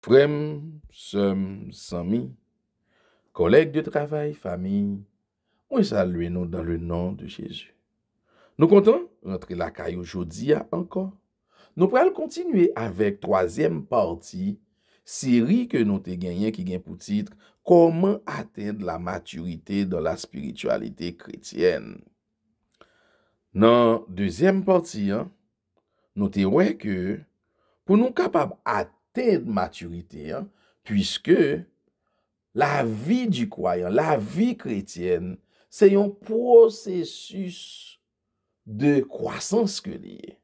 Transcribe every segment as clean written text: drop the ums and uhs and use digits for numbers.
Frères, sœurs, amis, collègues de travail, famille, on salue nous dans le nom de Jésus. Nous comptons rentrer la caille aujourd'hui encore. Nous pourrons continuer avec troisième partie, série que nous avons gagné qui gagne pour titre Comment atteindre la maturité dans la spiritualité chrétienne. Dans deuxième partie, nous avons que pour nous capables d'atteindre maturité, puisque la vie du croyant, la vie chrétienne, c'est un processus de croissance que lié.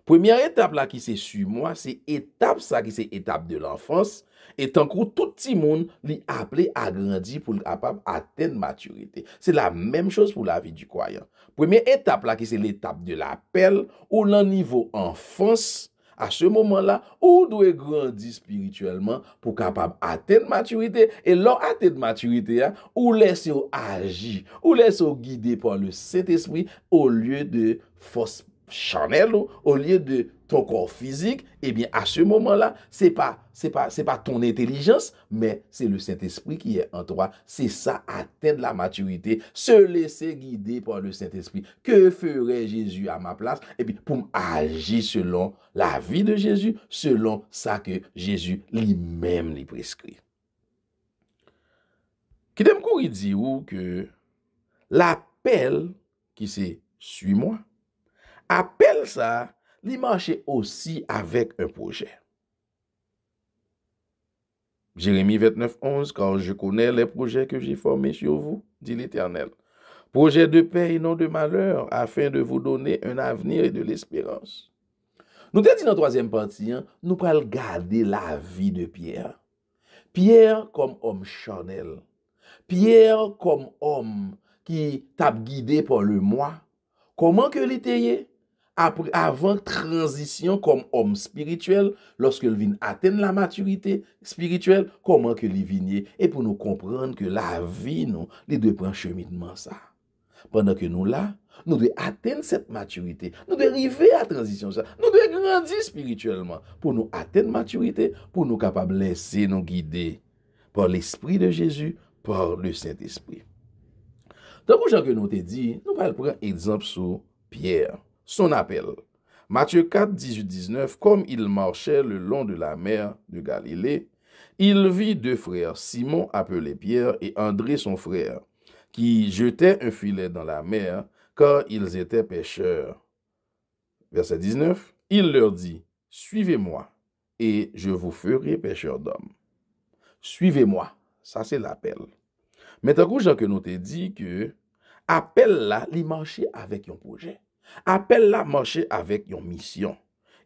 Première étape là qui c'est sur moi, c'est étape ça qui c'est étape de l'enfance et tant que tout petit monde li appelé à grandir pour capable atteindre maturité. C'est la même chose pour la vie du croyant. Première étape là qui c'est l'étape de l'appel ou le niveau enfance. À ce moment-là, ou doit grandir spirituellement pour capable atteindre maturité et leur atteindre maturité, ou laisser agir, ou laisser guider par le Saint-Esprit au lieu de force charnelle, au lieu de ton corps physique. Eh bien, à ce moment-là, c'est pas ton intelligence, mais c'est le Saint-Esprit qui est en toi. C'est ça, atteindre la maturité, se laisser guider par le Saint-Esprit. Que ferait Jésus à ma place? Et puis, pour agir selon la vie de Jésus, selon ça que Jésus lui-même lui prescrit. Qui t'aime qu'on dit ou que l'appel qui c'est suis-moi, appel ça, il marche aussi avec un projet. Jérémie 29, 11, car je connais les projets que j'ai formés sur vous, dit l'Éternel. Projet de paix et non de malheur, afin de vous donner un avenir et de l'espérance. Nous t'ai dit dans la troisième partie, nous allons garder la vie de Pierre. Pierre comme homme charnel. Pierre comme homme qui t'a guidé par le moi. Comment que l'était avant transition comme homme spirituel, lorsqu'il vient atteindre la maturité spirituelle, comment que il vient et pour nous comprendre que la vie, nous, les deux prend cheminement ça. Pendant que nous là, nous devons atteindre cette maturité, nous devons arriver à la transition ça, nous devons grandir spirituellement pour nous atteindre maturité, pour nous capables de laisser nous guider par l'Esprit de Jésus, par le Saint-Esprit. Donc, pour que nous te dit, nous allons prendre un exemple sur Pierre, son appel. Matthieu 4, 18, 19, comme il marchait le long de la mer de Galilée, il vit deux frères, Simon appelé Pierre et André son frère, qui jetaient un filet dans la mer, car ils étaient pêcheurs. Verset 19, il leur dit, suivez-moi, et je vous ferai pêcheurs d'hommes. Suivez-moi, ça c'est l'appel. Maintenant, que nous te dit que appel là, il marchait avec un projet. Appel là, marchait avec une mission.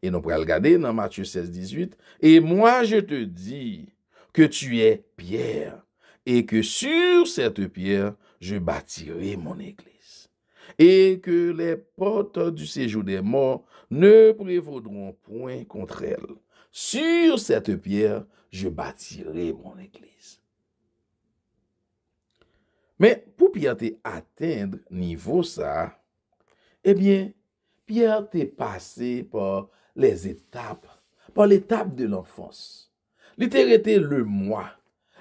Et nous pourrons regarder dans Matthieu 16, 18. Et moi, je te dis que tu es Pierre, et que sur cette pierre, je bâtirai mon église. Et que les portes du séjour des morts ne prévaudront point contre elle. Sur cette pierre, je bâtirai mon église. Mais pour Pierre atteindre niveau ça, eh bien, Pierre t'est passé par les étapes, par l'étape de l'enfance. Il était le moi.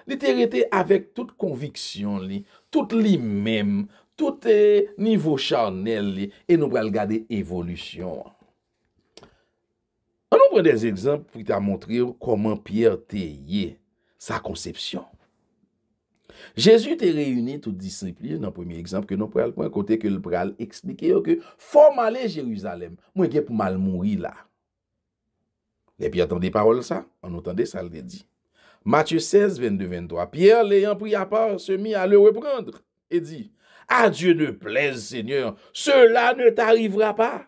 Il était avec toute conviction, tout lui-même, tout niveau charnel, et nous allons regarder évolution. On nous prend des exemples pour te montrer comment Pierre t'est sa conception. Jésus t'a réuni tous les disciples dans le premier exemple que nous prenons prendre côté que le pral expliquer que faut aller à Jérusalem. Moi qui pour mal mourir là. Et puis attendez parole ça, on entendait ça le dit. Matthieu 16 22 23. Pierre l'ayant pris à part se mit à le reprendre et dit: à Dieu ne plaise, Seigneur, cela ne t'arrivera pas.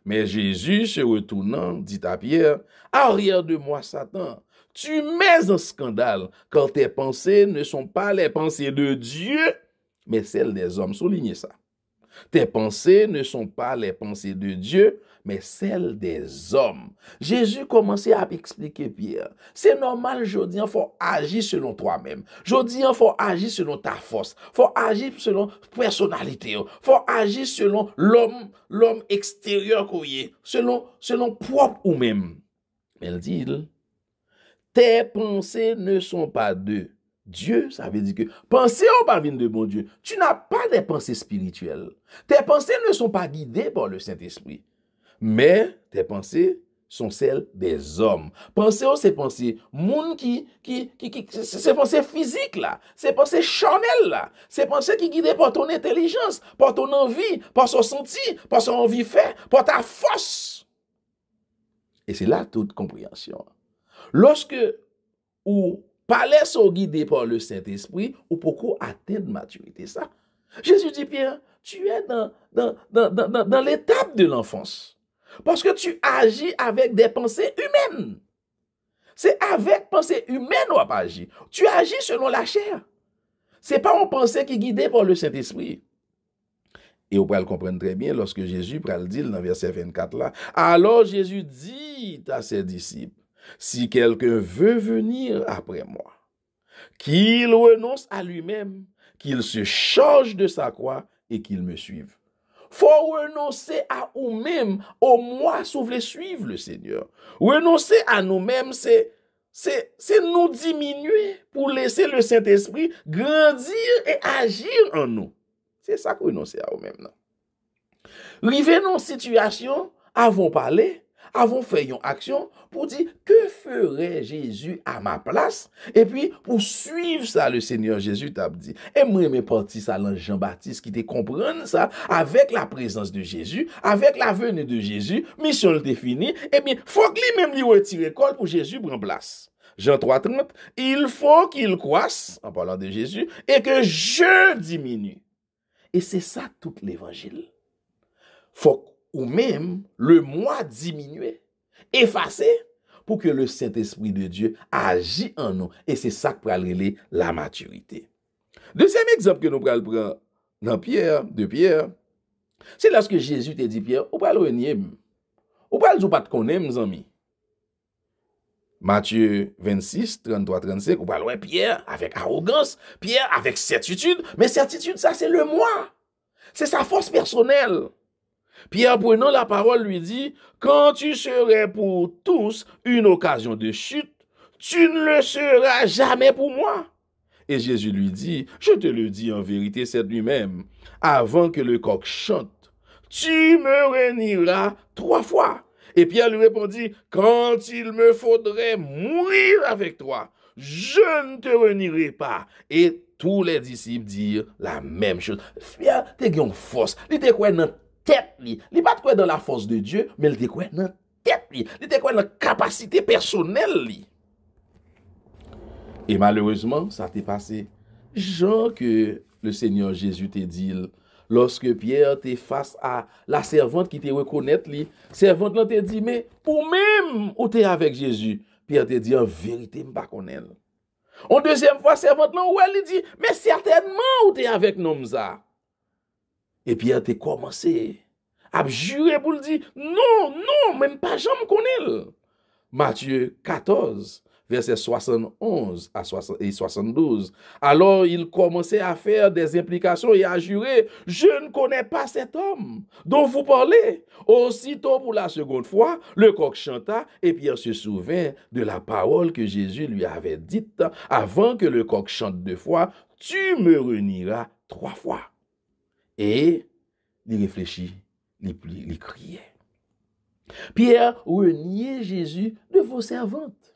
Mais Jésus se retournant dit à Pierre: arrière de moi Satan. Tu mets en scandale quand tes pensées ne sont pas les pensées de Dieu, mais celles des hommes. Soulignez ça. Tes pensées ne sont pas les pensées de Dieu, mais celles des hommes. Jésus commençait à expliquer Pierre. C'est normal, je dis, il faut agir selon toi-même. Je dis, il faut agir selon ta force. Il faut agir selon personnalité. Il faut agir selon l'homme extérieur qu'on y est, selon propre ou même. Mais il dit, tes pensées ne sont pas de Dieu, ça veut dire que pensées ou pas viennent de bon Dieu. Tu n'as pas des pensées spirituelles. Tes pensées ne sont pas guidées par le Saint-Esprit. Mais tes pensées sont celles des hommes. Pensez aux ces pensées, moun ces pensées physiques là, ces pensées charnelles là, ces pensées qui guident par ton intelligence, par ton envie, par son senti, par son envie fait, par ta force. Et c'est là toute compréhension. Lorsque ou parler sont guidés par le Saint-Esprit, ou pourquoi atteindre maturité ça. Jésus dit Pierre, tu es dans l'étape de l'enfance. Parce que tu agis avec des pensées humaines. C'est avec pensée humaine ou pas agir. Tu agis selon la chair. Ce n'est pas une pensée qui est guidée par le Saint-Esprit. Et vous pouvez le comprendre très bien lorsque Jésus prend le dit dans verset 24 là. Alors Jésus dit à ses disciples, si quelqu'un veut venir après moi, qu'il renonce à lui-même, qu'il se charge de sa croix et qu'il me suive. Faut renoncer à nous-mêmes, au moins si vous voulez suivre le Seigneur. Renoncer à nous-mêmes, c'est nous diminuer pour laisser le Saint-Esprit grandir et agir en nous. C'est ça que renoncer à nous-mêmes. River dans une situation, avons parlé, avons fait une action pour dire que ferait Jésus à ma place et puis pour suivre ça le Seigneur Jésus t'a dit et moi me parti ça dans Jean-Baptiste qui te comprendre ça avec la présence de Jésus avec la venue de Jésus mission était finie et bien faut que lui même lui retire col pour Jésus prendre place. Jean 3:30 il faut qu'il croisse en parlant de Jésus et que je diminue. Et c'est ça tout l'évangile. Faut ou même le moi diminuer, effacer, pour que le Saint-Esprit de Dieu agisse en nous. Et c'est ça que prend la maturité. Deuxième exemple que nous prenons dans Pierre, c'est lorsque Jésus te dit, Pierre, ou pas le renier, ou pas le pas te connaître, mes amis. Matthieu 26, 33, 35, ou pas le Pierre avec arrogance, Pierre avec certitude, mais certitude, ça c'est le moi. C'est sa force personnelle. Pierre, prenant la parole, lui dit, quand tu serais pour tous une occasion de chute, tu ne le seras jamais pour moi. Et Jésus lui dit, je te le dis en vérité, c'est lui-même, avant que le coq chante, tu me renieras 3 fois. Et Pierre lui répondit, quand il me faudrait mourir avec toi, je ne te renierai pas. Et tous les disciples dirent la même chose. Pierre, t'es une force, il était quoi dans tête li. Il pas quoi dans la force de Dieu, mais il était quoi dans tête li. Il était quoi dans capacité personnelle li. Et malheureusement, ça t'est passé. Genre que le Seigneur Jésus t'a dit, lorsque Pierre t'est face à la servante qui te reconnaît li, servante là t'a dit, mais ou même ou t'es avec Jésus, Pierre t'a dit, en vérité, m'pas connaître. En deuxième fois, servante là, ou elle dit, mais certainement ou t'es avec nous ça. Et Pierre t'a commencé à jurer pour le dire, non, même pas jamais connaît. Matthieu 14, verset 71 et 72. Alors il commençait à faire des implications et à jurer, je ne connais pas cet homme dont vous parlez. Aussitôt pour la seconde fois, le coq chanta et Pierre se souvint de la parole que Jésus lui avait dite avant que le coq chante 2 fois, tu me renieras 3 fois. Et il réfléchit, il criait. Pierre reniait Jésus de vos servantes.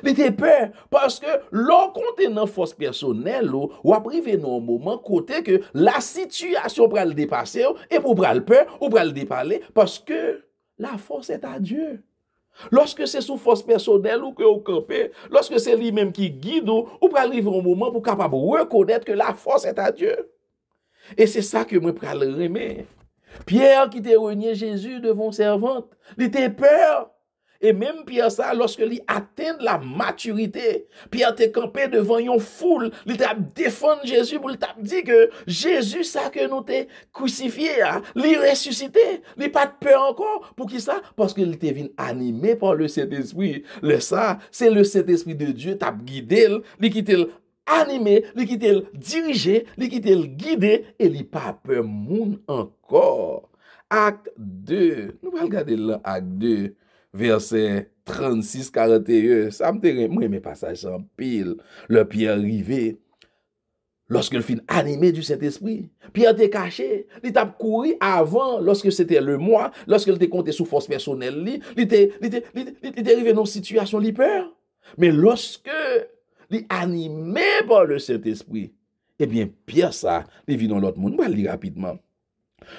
Il était peur parce que l'on compte dans force personnelle ou arrivé dans un moment côté que la situation pour le dépasser et pour le peur ou pour le déparler parce que la force est à Dieu. Lorsque c'est sous force personnelle ou que vous campez, lorsque c'est lui-même qui guide ou pour arriver un moment pour capable reconnaître que la force est à Dieu. Et c'est ça que moi pral remettre. Pierre qui t'a renié Jésus devant servante, il était peur. Et même Pierre ça, lorsque il atteint la maturité, Pierre t'a campé devant une foule, il t'a défendu Jésus pour t'a dit que Jésus ça que nous t'ai crucifié, il ressuscité, il pas de peur encore. Pour qui ça? Parce qu'il était venu animé par le Saint-Esprit. Ça, c'est le Saint-Esprit de Dieu t'a guidé, il quitté animé, il quitté dirigé, il quitté guidé et il pas peur moun encore. Acte 2. Nous allons regarder l'acte 2. Verset 36, 41, ça me te moi mes passages en pile. Le Pierre arrivé, lorsque le fin animé du Saint-Esprit, Pierre était caché, il t'a couru avant, lorsque c'était le mois, lorsque il était compté sous force personnelle, il était arrivé dans une situation de peur. Mais lorsque il est animé par le Saint-Esprit, eh bien, Pierre, ça, il vit dans l'autre monde. On va le lire rapidement.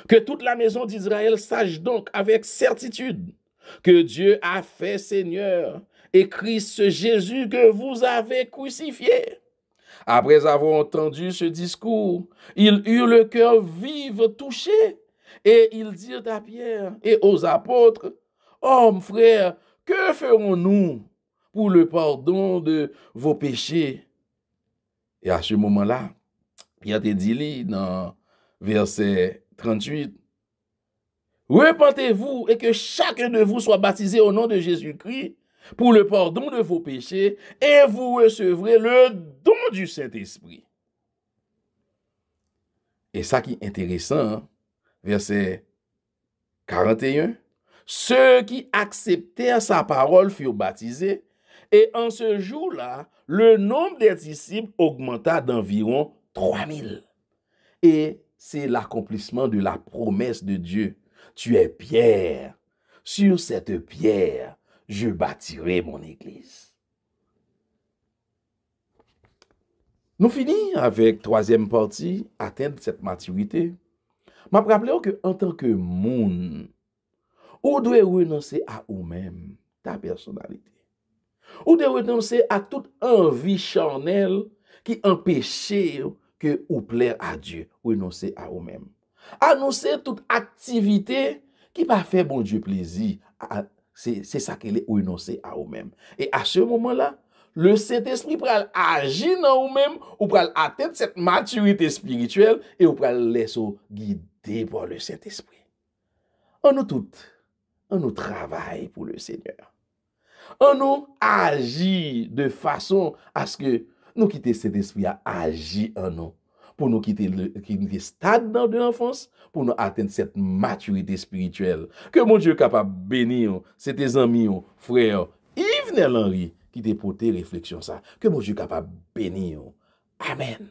Que toute la maison d'Israël sache donc avec certitude que Dieu a fait Seigneur et Christ Jésus que vous avez crucifié. Après avoir entendu ce discours, ils eurent le cœur vif, touché, et ils dirent à Pierre et aux apôtres, « Hommes, frères, que ferons-nous pour le pardon de vos péchés? » Et à ce moment-là, Pierre te dit dans verset 38, « Repentez-vous et que chacun de vous soit baptisé au nom de Jésus-Christ pour le pardon de vos péchés, et vous recevrez le don du Saint-Esprit. » Et ça qui est intéressant, hein, verset 41, « Ceux qui acceptèrent sa parole furent baptisés, et en ce jour-là, le nombre des disciples augmenta d'environ 3000. » Et c'est l'accomplissement de la promesse de Dieu. Tu es pierre. Sur cette pierre, je bâtirai mon église. Nous finissons avec troisième partie, atteindre cette maturité. Je me rappelle que en tant que monde, on doit renoncer à vous-même, ta personnalité. On doit renoncer à toute envie charnelle qui empêche que vous plaire à Dieu, renoncer à vous-même. Annoncer toute activité qui va faire bon Dieu plaisir. C'est ça qu'il est renoncer à vous-même. Et à ce moment-là, le Saint-Esprit pral agir dans vous-même, ou pral atteindre cette maturité spirituelle et ou pral laisser guider par le Saint-Esprit. On nous toutes, on nous travaille pour le Seigneur. On nous agit de façon à ce que nous quitter cet esprit à agir en nous. Pour nous quitter le stade de l'enfance, pour nous atteindre cette maturité spirituelle. Que mon Dieu est capable de bénir, c'est tes amis, frères, Yves Nel Henry, qui te porté réflexion ça. Que mon Dieu est capable de bénir. Amen.